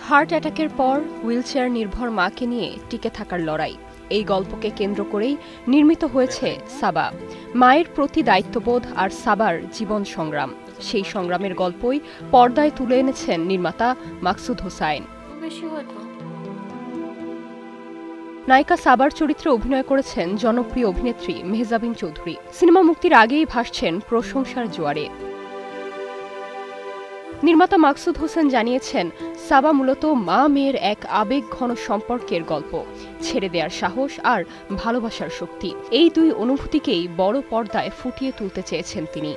Heart অ্যাটাকের পর wheelchair নির্ভর মাকে নিয়ে টিকে থাকার লড়াই, এই গল্পকে কেন্দ্র করেই নির্মিত হয়েছে সাবা। মায়ের প্রতি দায়িত্ববোধ আর সাবার জীবন সংগ্রাম, সেই সংগ্রামের গল্পই পর্দায় তুলে এনেছেন নির্মাতা মাকসুদ হোসাইন। নায়িকা সাবার চরিত্রে অভিনয় করেছেন জনপ্রিয় অভিনেত্রী মেহজাবিন চৌধুরী। সিনেমা মুক্তির আগেই ভাসছেন প্রশংসার জোয়ারে। নির্মাতা মাকসুদ হোসেন জানিয়েছেন, সাবা মূলত মা মেয়ের এক আবেগঘন সম্পর্কের গল্প। ছেড়ে দেওয়ার সাহস আর ভালোবাসার শক্তি, এই দুই অনুভূতিকেই বড় পর্দায় ফুটিয়ে তুলতে চেয়েছেন তিনি।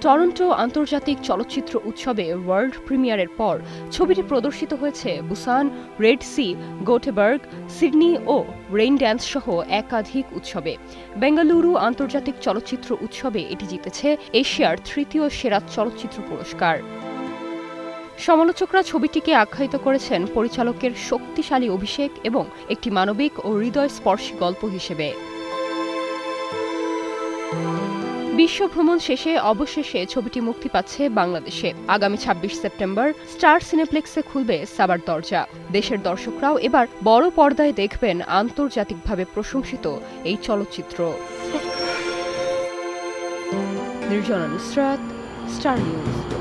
টরন্টো আন্তর্জাতিক চলচ্চিত্র উৎসবে ওয়ার্ল্ড প্রিমিয়ারের পর ছবিটি প্রদর্শিত হয়েছে বুসান, রেড সি, গোটেবার্গ, সিডনি ও রেইন ড্যান্স সহ একাধিক উৎসবে। বেঙ্গালুরু আন্তর্জাতিক চলচ্চিত্র উৎসবে এটি জিতেছে এশিয়ার তৃতীয় সেরা চলচ্চিত্র পুরস্কার। সমালোচকরা ছবিটিকে আখ্যায়িত করেছেন পরিচালকের শক্তিশালী অভিষেক এবং একটি মানবিক ও হৃদয়স্পর্শী গল্প হিসেবে। বিশ্ব ভ্রমণ শেষে অবশেষে ছবিটি মুক্তি পাচ্ছে বাংলাদেশে। আগামী ২৬ সেপ্টেম্বর স্টার সিনেপ্লেক্সে খুলবে সাবার দরজা। দেশের দর্শকরাও এবার বড় পর্দায় দেখবেন আন্তর্জাতিকভাবে প্রশংসিত এই চলচ্চিত্র। Nirjona Nusrat, star news.